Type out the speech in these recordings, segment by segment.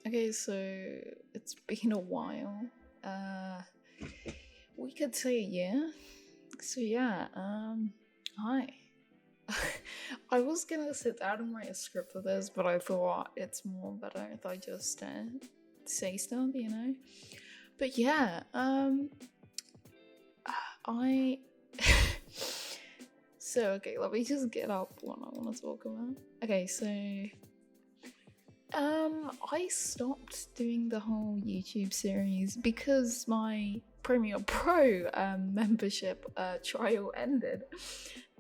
Okay, so it's been a while. We could say a year. So yeah, hi. I was gonna sit down and write a script for this, but I thought it's more better if I just say stuff, you know. But yeah, I. So okay, let me just get up what I want to talk about. Okay, so I stopped doing the whole YouTube series because my Premiere Pro membership trial ended,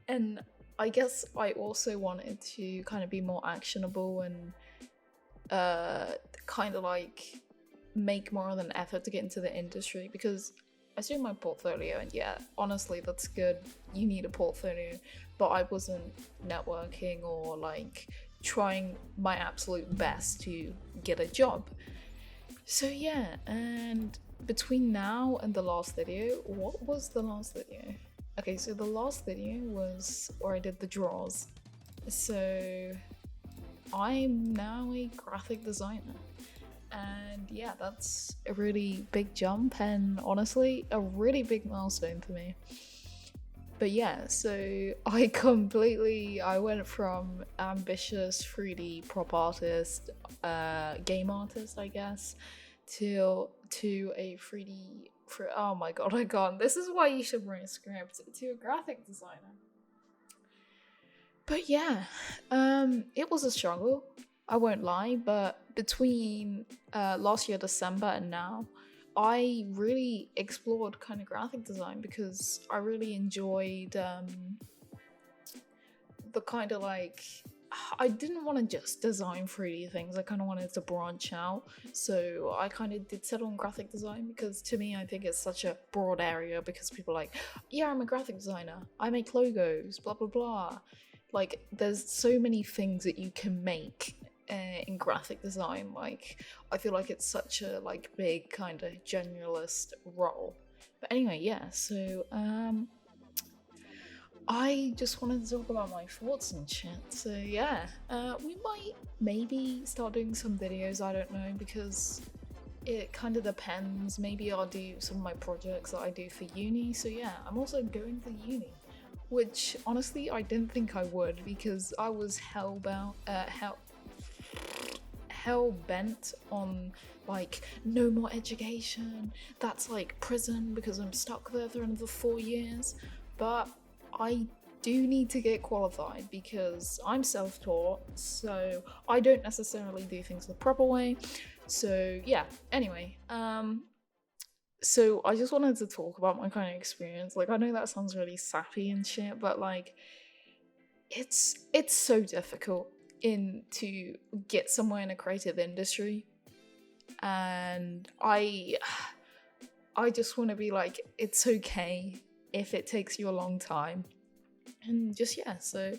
and I guess I also wanted to kind of be more actionable and kind of like make more of an effort to get into the industry because I saw my portfolio and yeah, honestly, that's good. You need a portfolio, but I wasn't networking or like trying my absolute best to get a job. So yeah, and between now and the last video, what was the last video? Okay, so the last video was where I did the draws. So I'm now a graphic designer. And yeah, that's a really big jump and honestly a really big milestone for me. But yeah, so I went from ambitious 3D prop artist, game artist, I guess, to a 3D. Oh my god, I can't. This is why you should write a script to a graphic designer. But yeah, it was a struggle. I won't lie, but between last year December and now, I really explored kind of graphic design because I really enjoyed the kind of like I didn't want to just design 3D things. I kind of wanted to branch out. So I kind of did settle on graphic design because to me, I think it's such a broad area because people are like, yeah, I'm a graphic designer. I make logos, blah, blah, blah. Like there's so many things that you can make in graphic design. Like I feel like it's such a like big kind of generalist role. But anyway, yeah, so I just wanted to talk about my thoughts and shit. So yeah, we might maybe start doing some videos, I don't know, because it kind of depends. Maybe I'll do some of my projects that I do for uni. So yeah, I'm also going to uni, which honestly I didn't think I would because I was hell bent on like no more education. That's like prison because I'm stuck there for another 4 years. But I do need to get qualified because I'm self-taught, so I don't necessarily do things the proper way. So yeah, anyway, so I just wanted to talk about my kind of experience. Like I know that sounds really sappy and shit, but like it's so difficult in to get somewhere in a creative industry. And I just want to be like, it's okay if it takes you a long time. And just yeah, so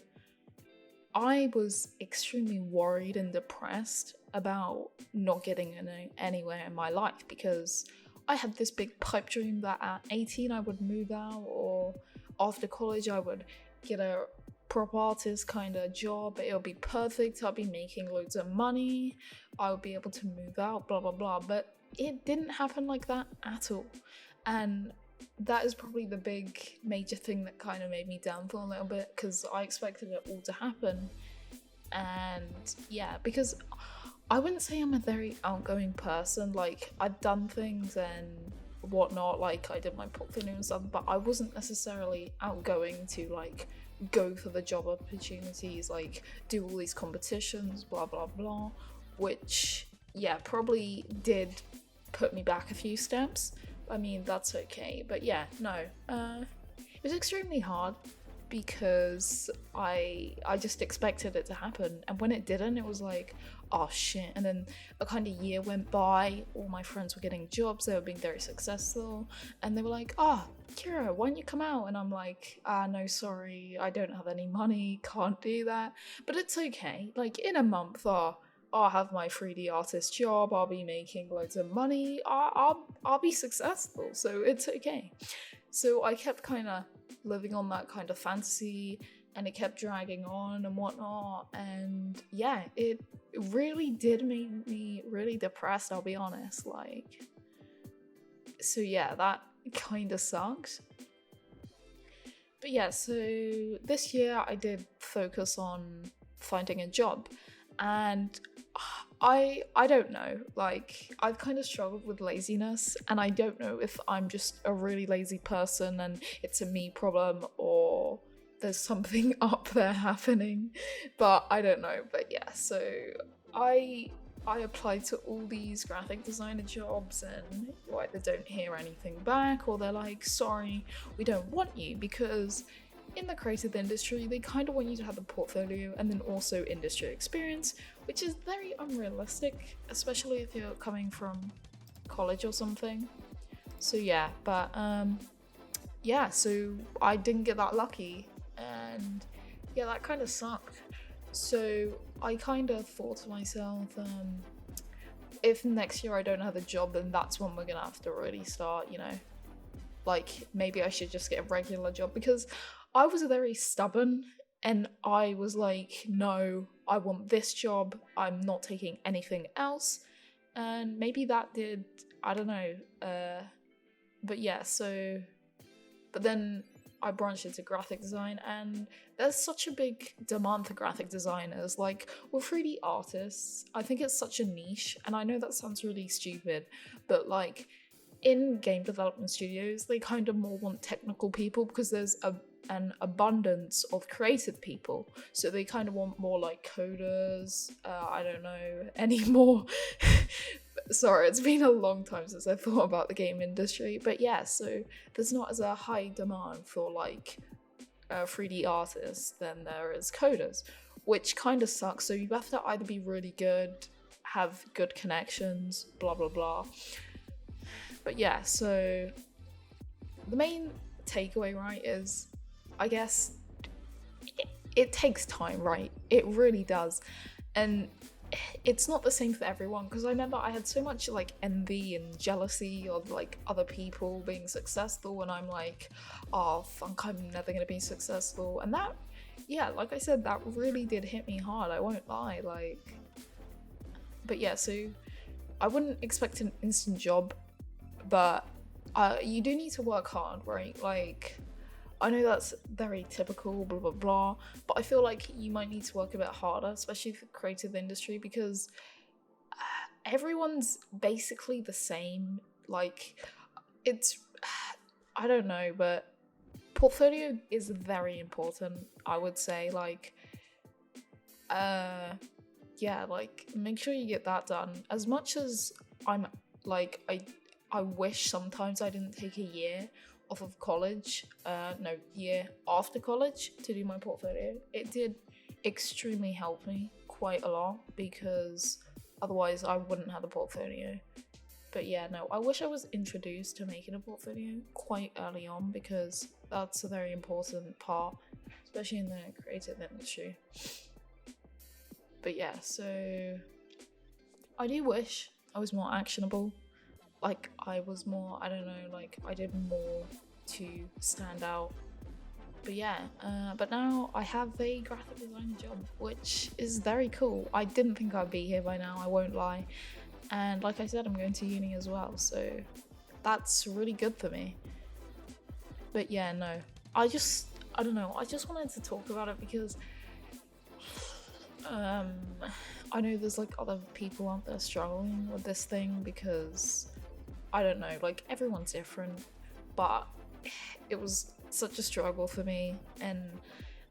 I was extremely worried and depressed about not getting anywhere in my life because I had this big pipe dream that at 18 I would move out, or after college I would get a prop artist kind of job. It'll be perfect. I'll be making loads of money. I'll be able to move out, blah blah blah. But it didn't happen like that at all. And that is probably the big major thing that kind of made me down for a little bit because I expected it all to happen. And yeah, because I wouldn't say I'm a very outgoing person. Like I've done things and whatnot, like I did my portfolio and stuff, but I wasn't necessarily outgoing to like go for the job opportunities, like do all these competitions, blah blah blah, which yeah, probably did put me back a few steps. I mean, that's okay, but yeah, no, it was extremely hard because I just expected it to happen, and when it didn't, it was like, oh shit. And then a kind of year went by, all my friends were getting jobs, they were being very successful, and they were like, oh Kira, why don't you come out? And I'm like, no sorry, I don't have any money, can't do that. But it's okay, like in a month, I'll have my 3D artist job, I'll be making loads of money, I'll be successful, so it's okay. So I kept kind of living on that kind of fantasy, and it kept dragging on and whatnot. And yeah, it really did make me really depressed, I'll be honest. Like, so yeah, that kind of sucks. But yeah, so this year I did focus on finding a job, and I don't know. Like, I've kind of struggled with laziness, and I don't know if I'm just a really lazy person and it's a me problem, or there's something up there happening. But I don't know. But yeah, so I I applied to all these graphic designer jobs, and you either don't hear anything back, or they're like, sorry, we don't want you, because in the creative industry, they kind of want you to have a portfolio and then also industry experience, which is very unrealistic, especially if you're coming from college or something. So yeah, but yeah, so I didn't get that lucky, and yeah, that kind of sucked. So I kind of thought to myself, if next year I don't have a job, then that's when we're gonna have to really start, like, maybe I should just get a regular job, because I was very stubborn, and I was like, no, I want this job, I'm not taking anything else. And maybe that did, I don't know, but yeah, so, but then I branched into graphic design, and there's such a big demand for graphic designers. Like, we're 3D artists. I think it's such a niche, and I know that sounds really stupid, but like, in game development studios, they kind of more want technical people because there's an abundance of creative people. So they kind of want more like coders. I don't know any more. Sorry, it's been a long time since I thought about the game industry. But yeah, so there's not as a high demand for like 3D artists than there is coders, which kind of sucks. So you have to either be really good, have good connections, blah blah blah. But yeah, so the main takeaway, right, is I guess it takes time, right? It really does. And it's not the same for everyone, because I remember I had so much like envy and jealousy of like other people being successful, and I'm like, oh fuck, I'm never gonna be successful. And that, yeah, like I said, that really did hit me hard, I won't lie. Like, but yeah, so I wouldn't expect an instant job, but you do need to work hard, right? Like, I know that's very typical, blah blah blah, but I feel like you might need to work a bit harder, especially for the creative industry, because everyone's basically the same. Like, it's, I don't know, but portfolio is very important, I would say. Like, yeah, like, make sure you get that done. As much as I'm like, I wish sometimes I didn't take a year off of college, no, year after college to do my portfolio. It did extremely help me quite a lot, because otherwise I wouldn't have a portfolio. But yeah, no, I wish I was introduced to making a portfolio quite early on, because that's a very important part, especially in the creative industry. But yeah, so I do wish I was more actionable. Like, I was more, I don't know, like, I did more to stand out. But yeah, but now I have a graphic design job, which is very cool. I didn't think I'd be here by now, I won't lie. And like I said, I'm going to uni as well, so that's really good for me. But yeah, no, I don't know, I just wanted to talk about it because I know there's like other people out there struggling with this thing, because I don't know, like, everyone's different, but it was such a struggle for me. And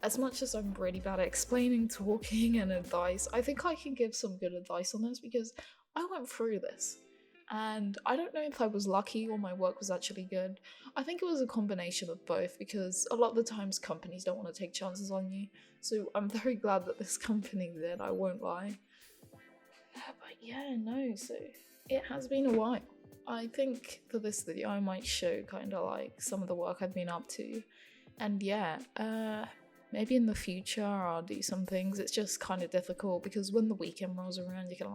as much as I'm really bad at explaining, talking, and advice, I think I can give some good advice on this, because I went through this. And I don't know if I was lucky or my work was actually good. I think it was a combination of both, because a lot of the times companies don't want to take chances on you. So I'm very glad that this company did, I won't lie. But yeah, no, so it has been a while. I think for this video I might show kind of like some of the work I've been up to. And yeah, maybe in the future I'll do some things. It's just kind of difficult, because when the weekend rolls around, you're kind of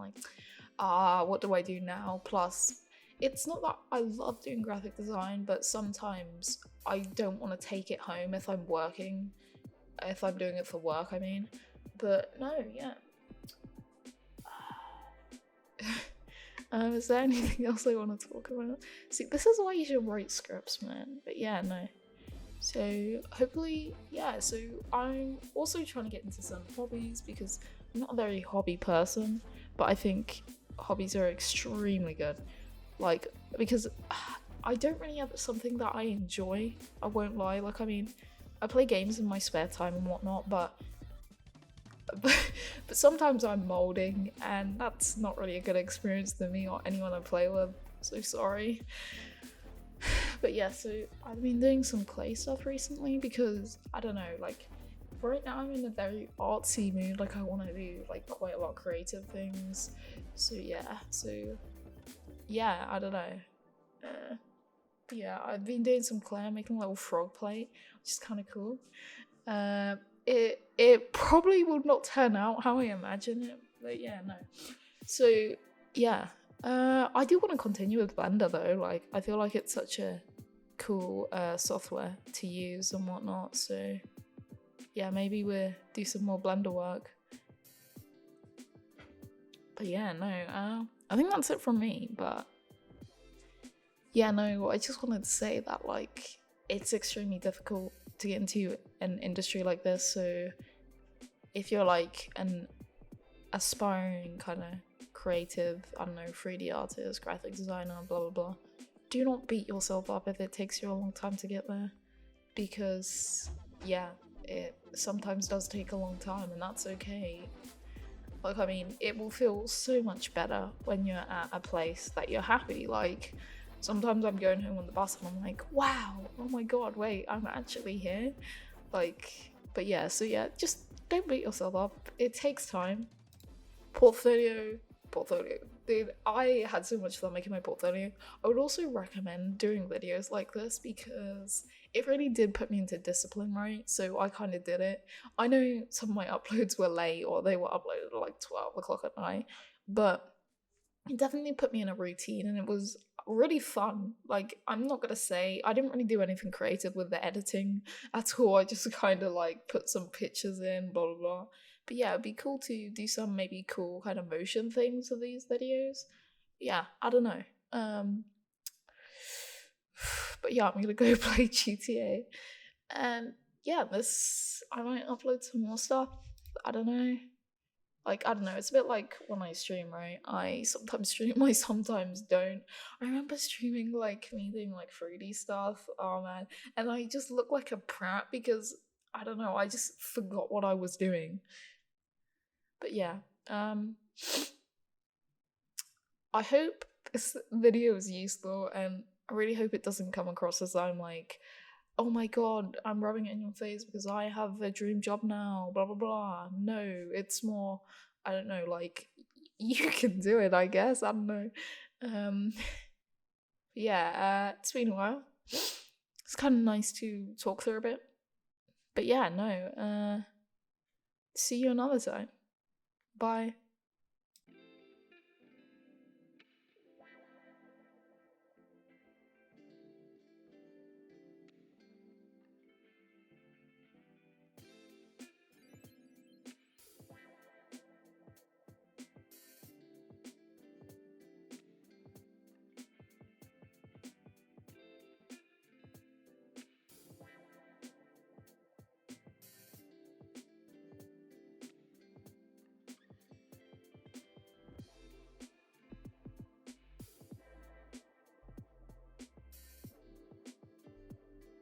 like, what do I do now? Plus, it's not that I love doing graphic design, but sometimes I don't want to take it home if I'm working. if I'm doing it for work, I mean. But no, yeah. Is there anything else I want to talk about? See, this is why you should write scripts, man. But yeah, no. So hopefully, yeah. So I'm also trying to get into some hobbies because I'm not a very hobby person, but I think hobbies are extremely good. Like, because I don't really have something that I enjoy. I won't lie. Like, I mean, I play games in my spare time and whatnot, but, but sometimes I'm molding, and that's not really a good experience to me or anyone I play with. So sorry. But yeah, so I've been doing some clay stuff recently because I don't know, like right now I'm in a very artsy mood. Like I want to do like quite a lot of creative things. So yeah, I don't know. Uh, yeah, I've been doing some clay. I'm making a little frog plate, which is kind of cool. Uh, it probably will not turn out how I imagine it, but yeah, no. So yeah, I do want to continue with Blender though. Like I feel like it's such a cool software to use and whatnot. So yeah, maybe we'll do some more Blender work. But yeah, no, I think that's it from me. But yeah, no, I just wanted to say that like it's extremely difficult to get into an industry like this. So if you're like an aspiring kind of creative, I don't know, 3D artist, graphic designer, blah blah blah, do not beat yourself up if it takes you a long time to get there, because yeah, it sometimes does take a long time, and that's okay. Like, I mean, it will feel so much better when you're at a place that you're happy. Like, sometimes I'm going home on the bus and I'm like, wow, oh my god, wait, I'm actually here. Like, but yeah, so yeah, just don't beat yourself up. It takes time. Portfolio. Dude, I had so much fun making my portfolio. I would also recommend doing videos like this because it really did put me into discipline, right? So I kind of did it. I know some of my uploads were late or they were uploaded at like 12 o'clock at night, but it definitely put me in a routine and it was really fun. Like, I'm not gonna say I didn't really do anything creative with the editing at all. I just kind of like put some pictures in, blah blah blah. But yeah, it'd be cool to do some maybe cool kind of motion things with these videos. Yeah, I don't know. Um, but yeah, I'm gonna go play GTA, and yeah, this I might upload some more stuff. I don't know. Like, I don't know, it's a bit like when I stream, right? I sometimes stream, I sometimes don't. I remember streaming like me doing like 3D stuff, oh man, and I just look like a prat because I don't know, I just forgot what I was doing. But yeah, um I hope this video is useful, and I really hope it doesn't come across as I'm like, oh my god, I'm rubbing it in your face because I have a dream job now, blah blah blah. No, it's more, I don't know, like you can do it, I guess. I don't know. Um yeah, it's been a while. It's kind of nice to talk through a bit. But yeah, no, see you another time. Bye.